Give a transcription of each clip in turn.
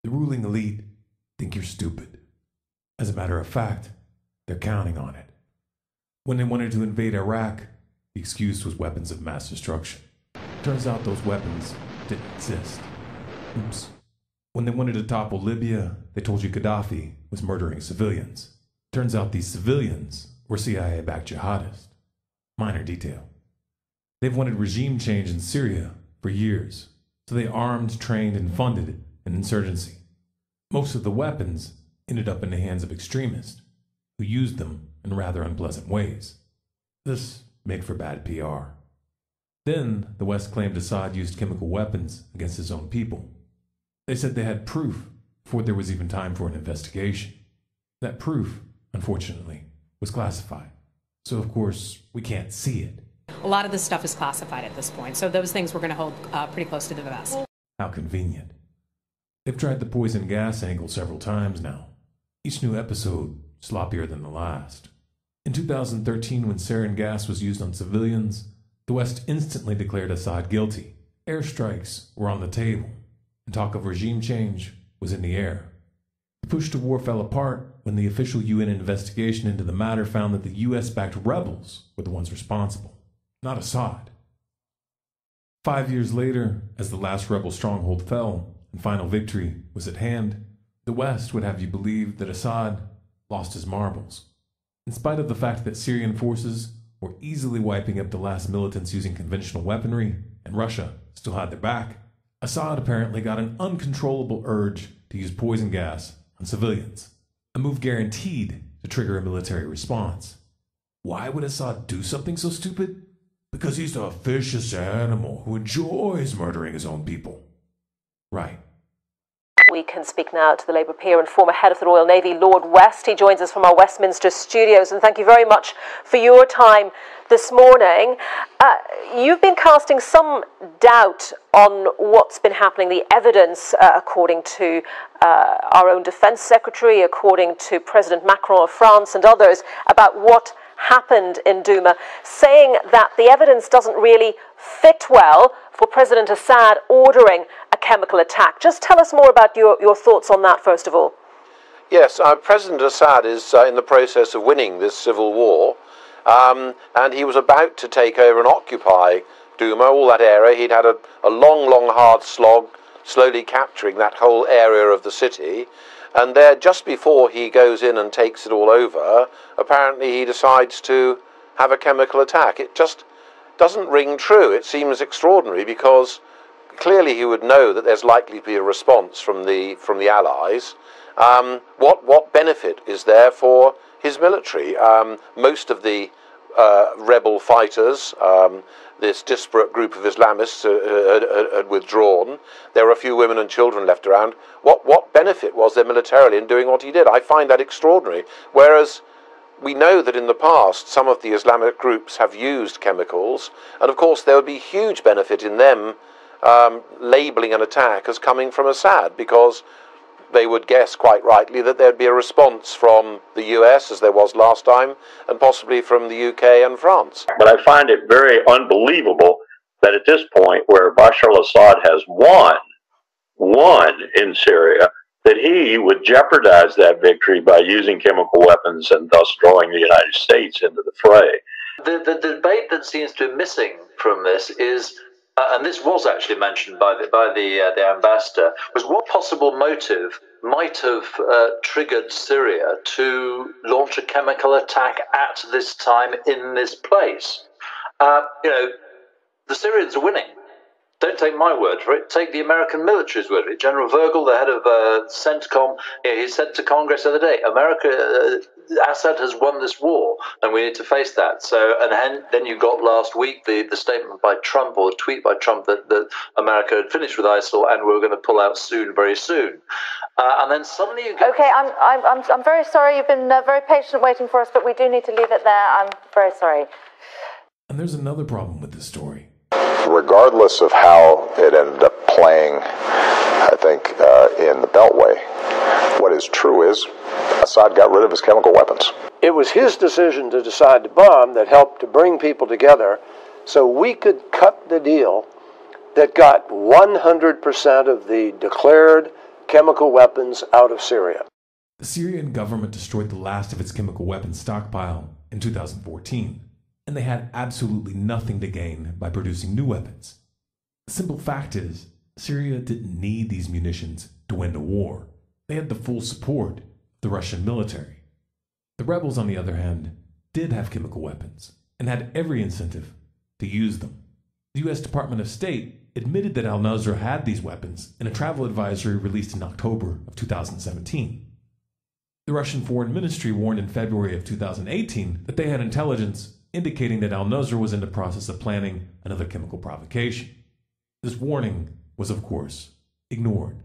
The ruling elite think you're stupid. As a matter of fact, they're counting on it. When they wanted to invade Iraq, the excuse was weapons of mass destruction. Turns out those weapons didn't exist. Oops. When they wanted to topple Libya, they told you Gaddafi was murdering civilians. Turns out these civilians were CIA-backed jihadists. Minor detail. They've wanted regime change in Syria for years, so they armed, trained, and funded an insurgency. Most of the weapons ended up in the hands of extremists, who used them in rather unpleasant ways. This made for bad PR. Then, the West claimed Assad used chemical weapons against his own people. They said they had proof before there was even time for an investigation. That proof, unfortunately, was classified. So, of course, we can't see it. A lot of this stuff is classified at this point, so those things we're going to hold pretty close to the vest. How convenient. They've tried the poison gas angle several times now. Each new episode sloppier than the last. In 2013, when sarin gas was used on civilians, the West instantly declared Assad guilty. Airstrikes were on the table, and talk of regime change was in the air. The push to war fell apart when the official UN investigation into the matter found that the US-backed rebels were the ones responsible, not Assad. 5 years later, as the last rebel stronghold fell and final victory was at hand, the West would have you believe that Assad lost his marbles. In spite of the fact that Syrian forces were easily wiping up the last militants using conventional weaponry, and Russia still had their back, Assad apparently got an uncontrollable urge to use poison gas on civilians, a move guaranteed to trigger a military response. Why would Assad do something so stupid? Because he's a vicious animal who enjoys murdering his own people. Right. We can speak now to the Labour peer and former head of the Royal Navy, Lord West. He joins us from our Westminster studios, and thank you very much for your time this morning. You've been casting some doubt on what's been happening, the evidence, according to our own Defence Secretary, according to President Macron of France and others, about what happened in Duma, saying that the evidence doesn't really fit well for President Assad ordering a chemical attack. Just tell us more about your thoughts on that, first of all. Yes, President Assad is in the process of winning this civil war, and he was about to take over and occupy Duma, all that area. He'd had a long, hard slog, slowly capturing that whole area of the city. And there, just before he goes in and takes it all over, apparently he decides to have a chemical attack. It just doesn't ring true. It seems extraordinary because clearly he would know that there's likely to be a response from the Allies. What benefit is there for his military? Most of the rebel fighters, this disparate group of Islamists had withdrawn. There were a few women and children left around. What benefit was there militarily in doing what he did? I find that extraordinary. Whereas we know that in the past some of the Islamic groups have used chemicals, and of course there would be huge benefit in them labelling an attack as coming from Assad, because they would guess quite rightly that there'd be a response from the US, as there was last time, and possibly from the UK and France. But I find it very unbelievable that at this point, where Bashar al-Assad has won in Syria, that he would jeopardize that victory by using chemical weapons and thus drawing the United States into the fray. The debate that seems to be missing from this is, and this was actually mentioned by the ambassador, was what possible motive might have triggered Syria to launch a chemical attack at this time in this place. The Syrians are winning. Don't take my word for it. Take the American military's word for it. General Virgil, the head of CENTCOM, he said to Congress the other day, Assad has won this war, and we need to face that. So, and then you got last week the statement by Trump, or the tweet by Trump, that America had finished with ISIL and we were going to pull out soon, very soon. And then suddenly you get... Okay, I'm very sorry. You've been very patient waiting for us, but we do need to leave it there. I'm very sorry. And there's another problem with this story. Regardless of how it ended up playing, I think, in the Beltway, what is true is Assad got rid of his chemical weapons. It was his decision to decide to bomb that helped to bring people together so we could cut the deal that got 100% of the declared chemical weapons out of Syria. The Syrian government destroyed the last of its chemical weapons stockpile in 2014, and they had absolutely nothing to gain by producing new weapons. The simple fact is, Syria didn't need these munitions to win the war. They had the full support of the Russian military. The rebels, on the other hand, did have chemical weapons and had every incentive to use them. The U.S. Department of State admitted that al-Nusra had these weapons in a travel advisory released in October of 2017. The Russian Foreign Ministry warned in February of 2018 that they had intelligence indicating that al-Nusra was in the process of planning another chemical provocation. This warning was, of course, ignored.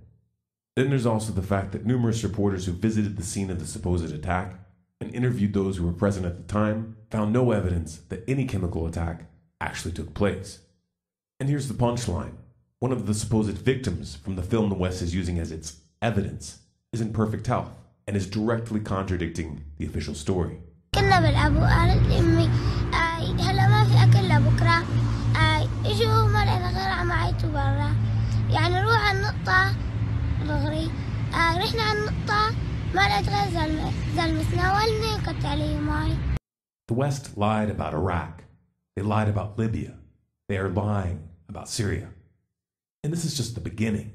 Then there's also the fact that numerous reporters who visited the scene of the supposed attack and interviewed those who were present at the time found no evidence that any chemical attack actually took place. And here's the punchline. One of the supposed victims from the film the West is using as its evidence is in perfect health and is directly contradicting the official story. The West lied about Iraq. They lied about Libya. They are lying about Syria. And this is just the beginning.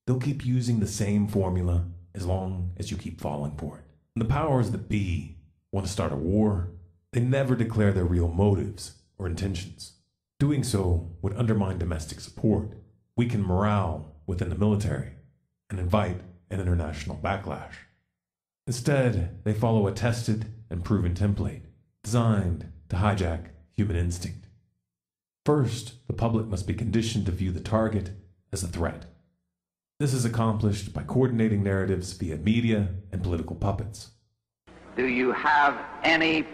They'll keep using the same formula as long as you keep falling for it. When the powers that be want to start a war, they never declare their real motives or intentions. Doing so would undermine domestic support, weaken morale within the military, and invite an international backlash. Instead, they follow a tested and proven template designed to hijack human instinct. First, the public must be conditioned to view the target as a threat. This is accomplished by coordinating narratives via media and political puppets. Do you have any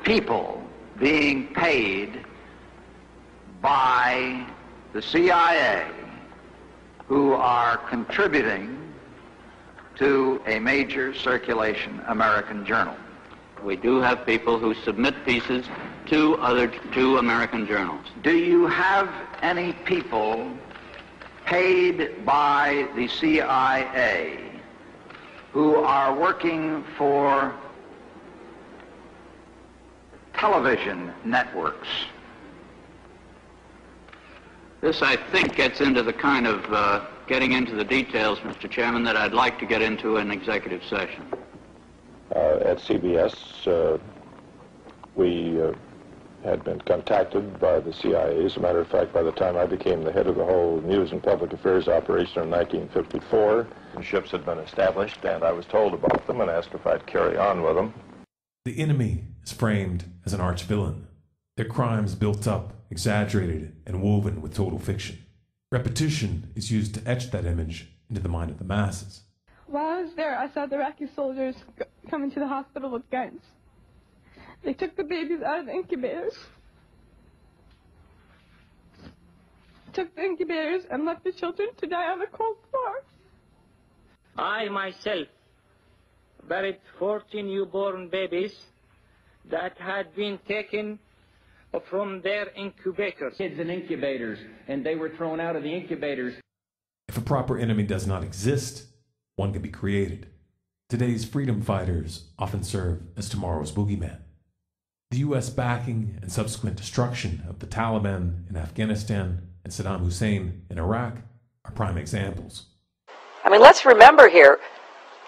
people being paid by the CIA who are contributing to a major circulation American journal? We do have people who submit pieces to two American journals. Do you have any people paid by the CIA who are working for television networks? This, I think, gets into the kind of getting into the details, Mr. Chairman, that I'd like to get into in executive session. At CBS, we had been contacted by the CIA. As a matter of fact, by the time I became the head of the whole news and public affairs operation in 1954, ships had been established, and I was told about them and asked if I'd carry on with them. The enemy is framed as an arch-villain. Their crimes built up, exaggerated, and woven with total fiction. Repetition is used to etch that image into the mind of the masses. While I was there, I saw the Iraqi soldiers come into the hospital with guns. They took the babies out of the incubators. Took the incubators and left the children to die on the cold floor. I myself buried 14 newborn babies that had been taken from their incubators. Kids in incubators, and they were thrown out of the incubators. If a proper enemy does not exist, one can be created. Today's freedom fighters often serve as tomorrow's boogeyman. The U.S. backing and subsequent destruction of the Taliban in Afghanistan and Saddam Hussein in Iraq are prime examples. I mean, let's remember here,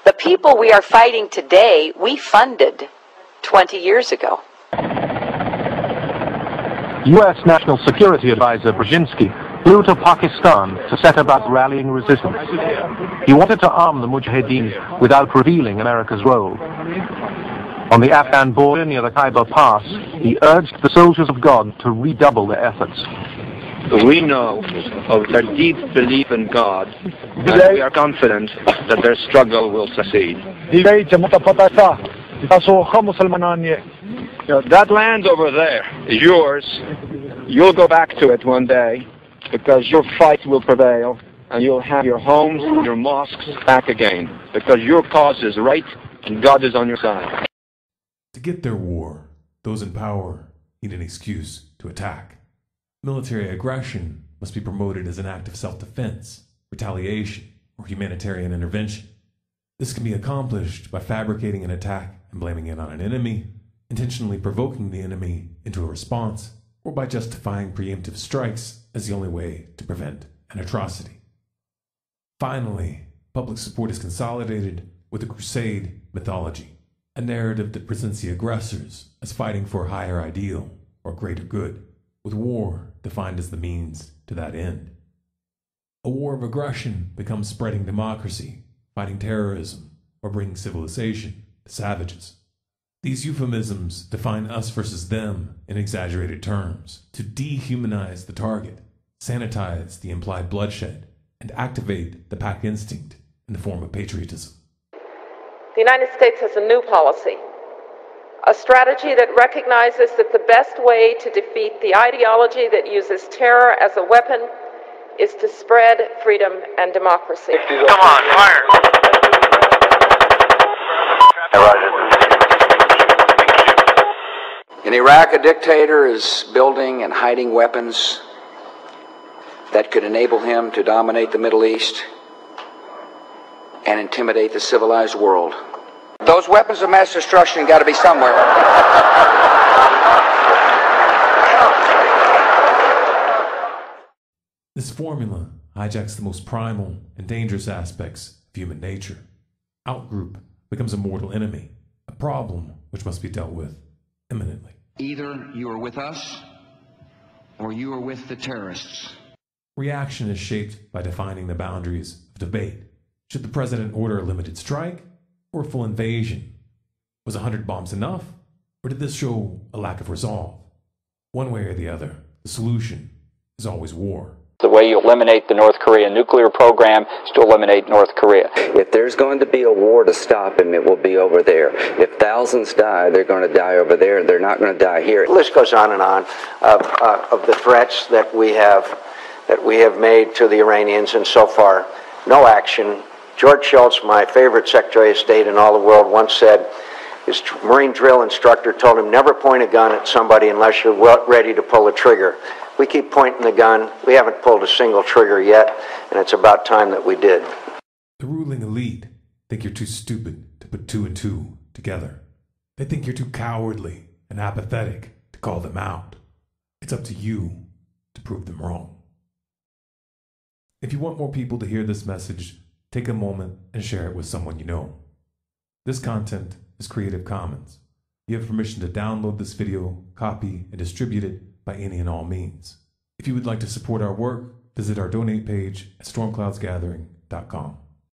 the people we are fighting today, we funded 20 years ago. U.S. National Security Advisor Brzezinski flew to Pakistan to set about rallying resistance. He wanted to arm the Mujahideen without revealing America's role. On the Afghan border near the Khyber Pass, he urged the soldiers of God to redouble their efforts. We know of their deep belief in God, and we are confident that their struggle will succeed. That land over there is yours. You'll go back to it one day, because your fight will prevail, and you'll have your homes, your mosques back again, because your cause is right, and God is on your side. To get their war, those in power need an excuse to attack. Military aggression must be promoted as an act of self-defense, retaliation, or humanitarian intervention. This can be accomplished by fabricating an attack and blaming it on an enemy, intentionally provoking the enemy into a response, or by justifying preemptive strikes as the only way to prevent an atrocity. Finally, public support is consolidated with the crusade mythology, a narrative that presents the aggressors as fighting for a higher ideal or greater good, with war defined as the means to that end. A war of aggression becomes spreading democracy, fighting terrorism, or bringing civilization to savages. These euphemisms define us versus them in exaggerated terms to dehumanize the target, sanitize the implied bloodshed, and activate the pack instinct in the form of patriotism. The United States has a new policy, a strategy that recognizes that the best way to defeat the ideology that uses terror as a weapon is to spread freedom and democracy. Come on, fire! In Iraq, a dictator is building and hiding weapons that could enable him to dominate the Middle East and intimidate the civilized world. Those weapons of mass destruction got to be somewhere. This formula hijacks the most primal and dangerous aspects of human nature. Outgroup becomes a mortal enemy, a problem which must be dealt with imminently. Either you are with us or you are with the terrorists. Reaction is shaped by defining the boundaries of debate. Should the president order a limited strike or a full invasion? Was 100 bombs enough, or did this show a lack of resolve? One way or the other, the solution is always war. The way you eliminate the North Korean nuclear program is to eliminate North Korea. If there's going to be a war to stop him, it will be over there. If thousands die, they're going to die over there. They're not going to die here. The list goes on and on of the threats that we have made to the Iranians, and so far, no action. George Shultz, my favorite Secretary of State in all the world, once said his Marine drill instructor told him, never point a gun at somebody unless you're ready to pull a trigger. We keep pointing the gun. We haven't pulled a single trigger yet, and it's about time that we did. The ruling elite think you're too stupid to put two and two together. They think you're too cowardly and apathetic to call them out. It's up to you to prove them wrong. If you want more people to hear this message, take a moment and share it with someone you know. This content is Creative Commons. You have permission to download this video, copy, and distribute it by any and all means. If you would like to support our work, visit our donate page at StormCloudsGathering.com.